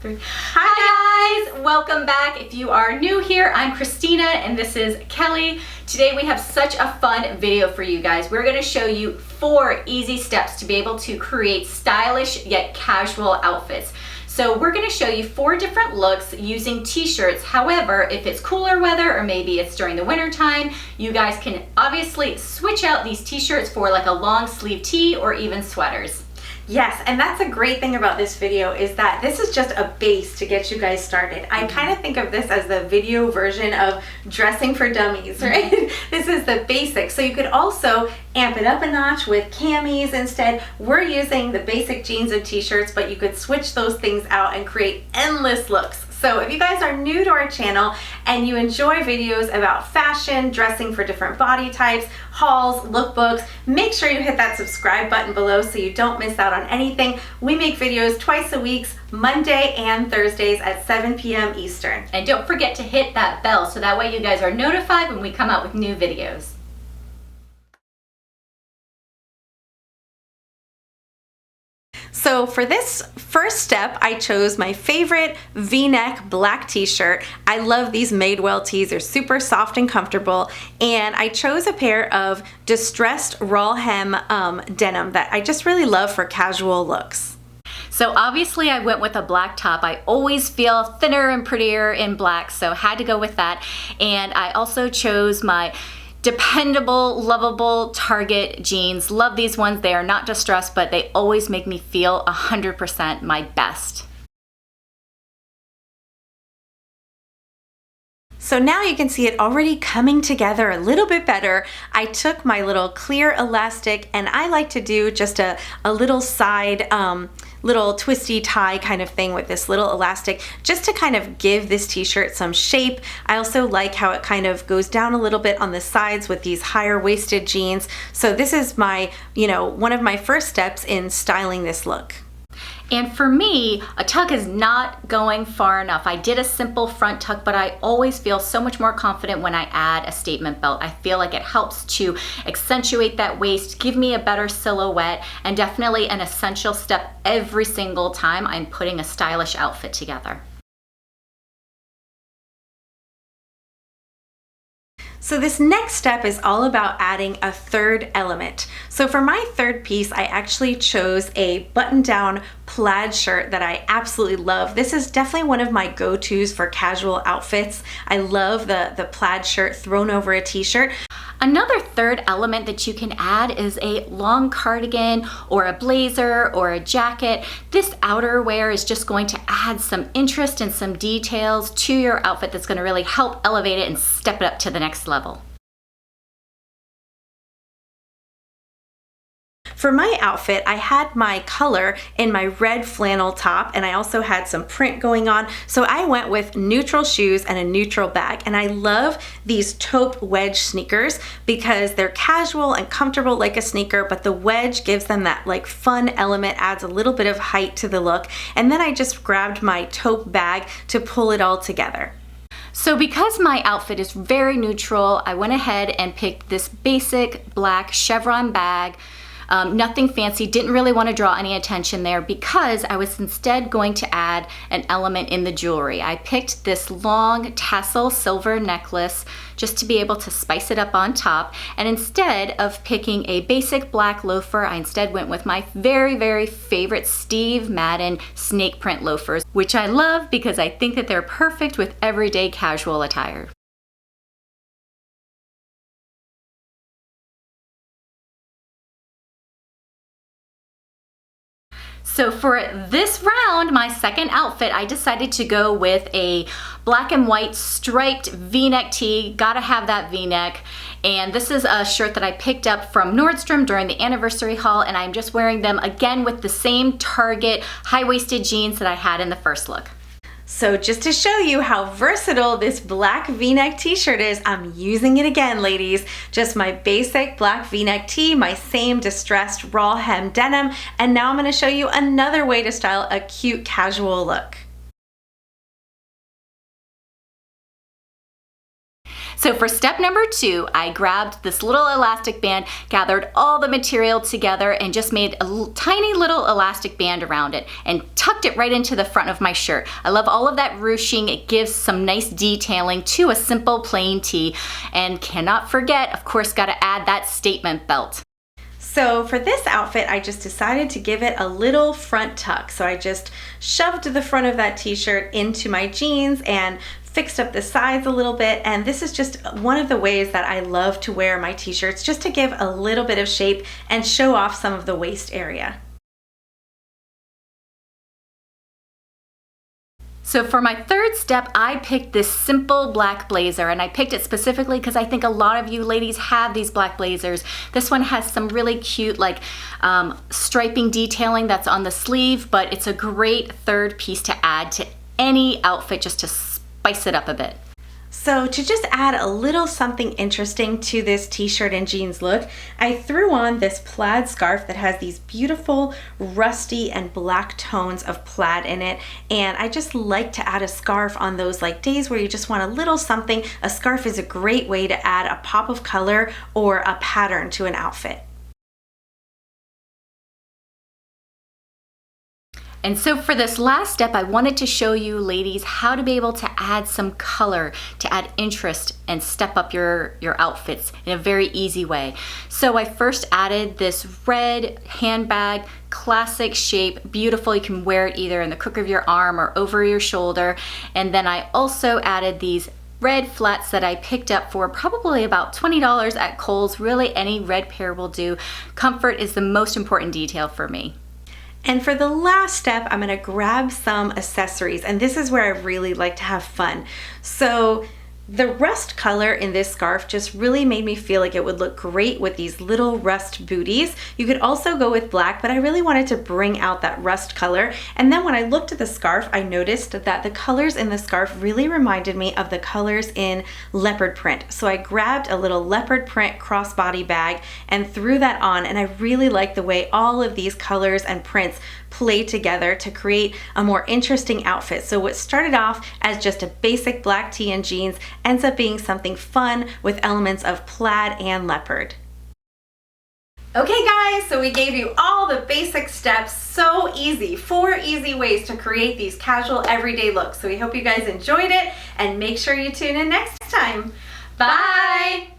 3. Hi guys, welcome back. If you are new here, I'm Christina and this is Kelly. Today we have such a fun video for you guys. We're going to show you 4 easy steps to be able to create stylish yet casual outfits. So we're going to show you 4 different looks using t-shirts. However, if it's cooler weather or maybe it's during the winter time, you guys can obviously switch out these t-shirts for like a long sleeve tee or even sweaters. Yes, and that's a great thing about this video is that this is just a base to get you guys started. I kind of think of this as the video version of dressing for dummies, right? This is the basics. So you could also amp it up a notch with camis instead. We're using the basic jeans and t-shirts, but you could switch those things out and create endless looks. So if you guys are new to our channel and you enjoy videos about fashion, dressing for different body types, hauls, lookbooks, make sure you hit that subscribe button below so you don't miss out on anything. We make videos twice a week, Monday and Thursdays at 7 p.m. Eastern. And don't forget to hit that bell so that way you guys are notified when we come out with new videos. So for this first step, I chose my favorite V-neck black t-shirt. I love these Madewell tees. They're super soft and comfortable. And I chose a pair of distressed raw hem denim that I just really love for casual looks. So obviously I went with a black top. I always feel thinner and prettier in black, so had to go with that. And I also chose my dependable, lovable Target jeans. Love these ones. They are not distressed, but they always make me feel 100% my best. So now you can see it already coming together a little bit better. I took my little clear elastic and I like to do just a little side little twisty tie kind of thing with this little elastic just to kind of give this t-shirt some shape. I also like how it kind of goes down a little bit on the sides with these higher waisted jeans. So this is my, one of my first steps in styling this look. And for me, a tuck is not going far enough. I did a simple front tuck, but I always feel so much more confident when I add a statement belt. I feel like it helps to accentuate that waist, give me a better silhouette, and definitely an essential step every single time I'm putting a stylish outfit together. So this next step is all about adding a third element. So for my third piece, I actually chose a button-down plaid shirt that I absolutely love. This is definitely one of my go-tos for casual outfits. I love the plaid shirt thrown over a t-shirt. Another third element that you can add is a long cardigan or a blazer or a jacket. This outerwear is just going to add some interest and some details to your outfit that's going to really help elevate it and step it up to the next level. For my outfit, I had my color in my red flannel top and I also had some print going on. So I went with neutral shoes and a neutral bag. And I love these taupe wedge sneakers because they're casual and comfortable like a sneaker, but the wedge gives them that like fun element, adds a little bit of height to the look. And then I just grabbed my taupe bag to pull it all together. So because my outfit is very neutral, I went ahead and picked this basic black chevron bag. Nothing fancy, didn't really want to draw any attention there because I was instead going to add an element in the jewelry. I picked this long tassel silver necklace just to be able to spice it up on top, and instead of picking a basic black loafer, I instead went with my very, very favorite Steve Madden snake print loafers, which I love because I think that they're perfect with everyday casual attire. So for this round, my second outfit, I decided to go with a black and white striped V-neck tee. Gotta have that V-neck. And this is a shirt that I picked up from Nordstrom during the anniversary haul, and I'm just wearing them again with the same Target high-waisted jeans that I had in the first look. So just to show you how versatile this black V-neck t-shirt is, I'm using it again, ladies. Just my basic black V-neck tee, my same distressed raw hem denim, and now I'm gonna show you another way to style a cute casual look. So for step number 2, I grabbed this little elastic band, gathered all the material together, and just made a tiny little elastic band around it and tucked it right into the front of my shirt. I love all of that ruching. It gives some nice detailing to a simple plain tee. And cannot forget, of course, got to add that statement belt. So for this outfit, I just decided to give it a little front tuck. So I just shoved the front of that t-shirt into my jeans and fixed up the sides a little bit. And this is just one of the ways that I love to wear my t-shirts, just to give a little bit of shape and show off some of the waist area. So for my third step, I picked this simple black blazer, and I picked it specifically because I think a lot of you ladies have these black blazers. This one has some really cute like striping detailing that's on the sleeve, but it's a great third piece to add to any outfit just to spice it up a bit. So to just add a little something interesting to this t-shirt and jeans look, I threw on this plaid scarf that has these beautiful rusty and black tones of plaid in it. And I just like to add a scarf on those like days where you just want a little something. A scarf is a great way to add a pop of color or a pattern to an outfit. And so for this last step, I wanted to show you ladies how to be able to add some color, to add interest and step up your outfits in a very easy way. So I first added this red handbag, classic shape, beautiful. You can wear it either in the crook of your arm or over your shoulder. And then I also added these red flats that I picked up for probably about $20 at Kohl's. Really, any red pair will do. Comfort is the most important detail for me. And for the last step, I'm gonna grab some accessories, and this is where I really like to have fun. So the rust color in this scarf just really made me feel like it would look great with these little rust booties. You could also go with black, but I really wanted to bring out that rust color. And then when I looked at the scarf, I noticed that the colors in the scarf really reminded me of the colors in leopard print. So I grabbed a little leopard print crossbody bag and threw that on, and I really like the way all of these colors and prints play together to create a more interesting outfit. So what started off as just a basic black tee and jeans ends up being something fun with elements of plaid and leopard. Okay guys, so we gave you all the basic steps. So easy, 4 easy ways to create these casual everyday looks. So we hope you guys enjoyed it, and make sure you tune in next time. Bye!